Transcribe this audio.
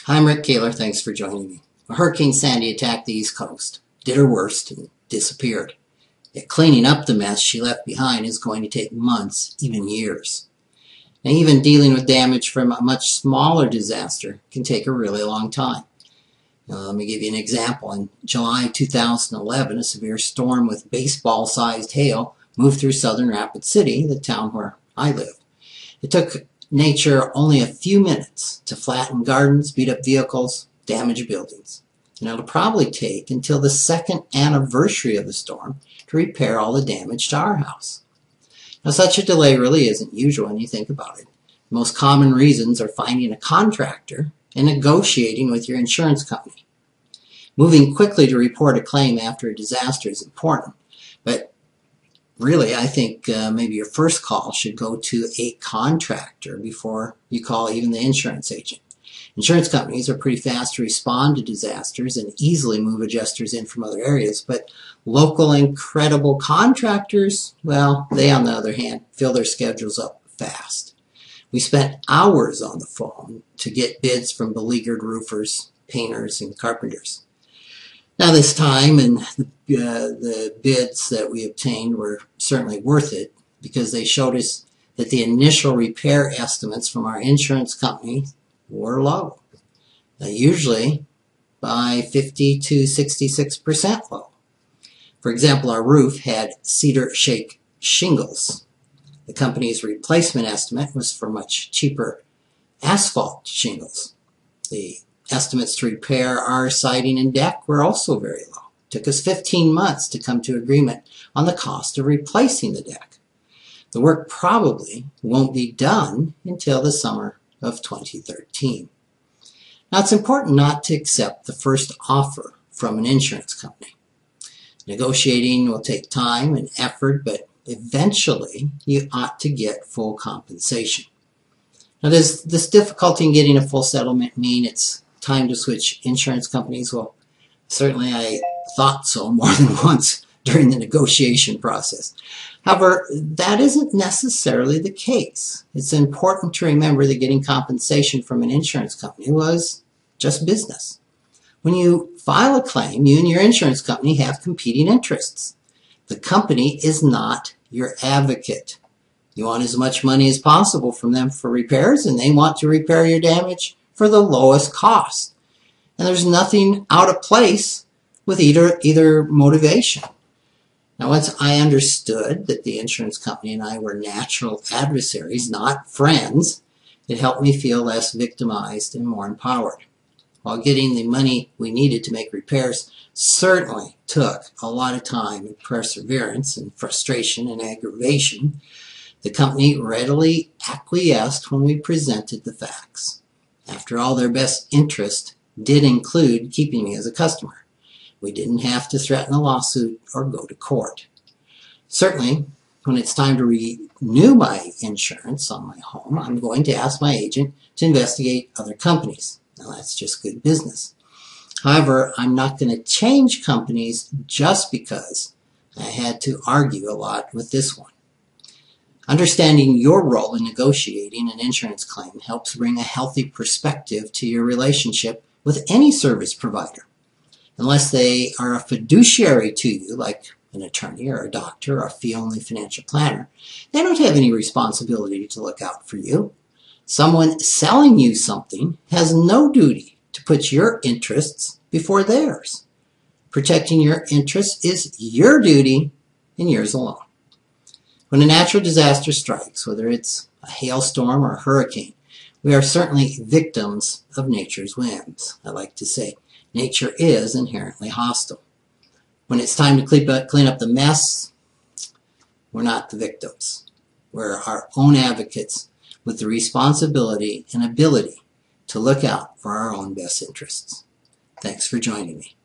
Hi, I'm Rick Kaler. Thanks for joining me. Hurricane Sandy attacked the East Coast, did her worst, and disappeared. Yet cleaning up the mess she left behind is going to take months, even years. Now, even dealing with damage from a much smaller disaster can take a really long time. Let me give you an example. In July 2011, a severe storm with baseball-sized hail moved through southern Rapid City, the town where I live. It took nature only a few minutes to flatten gardens, beat up vehicles, damage buildings. And it'll probably take until the second anniversary of the storm to repair all the damage to our house. Now, such a delay really isn't usual when you think about it. The most common reasons are finding a contractor and negotiating with your insurance company. Moving quickly to report a claim after a disaster is important, but really, I think maybe your first call should go to a contractor before you call even the insurance agent. Insurance companies are pretty fast to respond to disasters and easily move adjusters in from other areas, but local incredible contractors, well, they on the other hand fill their schedules up fast. We spent hours on the phone to get bids from beleaguered roofers, painters, and carpenters. Now this time, and the bids that we obtained were certainly worth it because they showed us that the initial repair estimates from our insurance company were low, usually by 50 to 66% low. For example, our roof had cedar shake shingles. The company's replacement estimate was for much cheaper asphalt shingles. The estimates to repair our siding and deck were also very low. It took us 15 months to come to agreement on the cost of replacing the deck. The work probably won't be done until the summer of 2013. Now, it's important not to accept the first offer from an insurance company. Negotiating will take time and effort, but eventually you ought to get full compensation. Now, does this difficulty in getting a full settlement mean it's time to switch insurance companies? Well, certainly I thought so more than once during the negotiation process. However, that isn't necessarily the case. It's important to remember that getting compensation from an insurance company was just business. When you file a claim, you and your insurance company have competing interests. The company is not your advocate. You want as much money as possible from them for repairs, and they want to repair your damage for the lowest cost. And there's nothing out of place with either motivation. Now, once I understood that the insurance company and I were natural adversaries, not friends, it helped me feel less victimized and more empowered. While getting the money we needed to make repairs certainly took a lot of time and perseverance and frustration and aggravation, the company readily acquiesced when we presented the facts. After all, their best interest did include keeping me as a customer. We didn't have to threaten a lawsuit or go to court. Certainly, when it's time to renew my insurance on my home, I'm going to ask my agent to investigate other companies. Now, that's just good business. However, I'm not going to change companies just because I had to argue a lot with this one. Understanding your role in negotiating an insurance claim helps bring a healthy perspective to your relationship with any service provider. Unless they are a fiduciary to you, like an attorney or a doctor or a fee-only financial planner, they don't have any responsibility to look out for you. Someone selling you something has no duty to put your interests before theirs. Protecting your interests is your duty and yours alone. When a natural disaster strikes, whether it's a hailstorm or a hurricane, we are certainly victims of nature's whims. I like to say, nature is inherently hostile. When it's time to clean up the mess, we're not the victims. We're our own advocates with the responsibility and ability to look out for our own best interests. Thanks for joining me.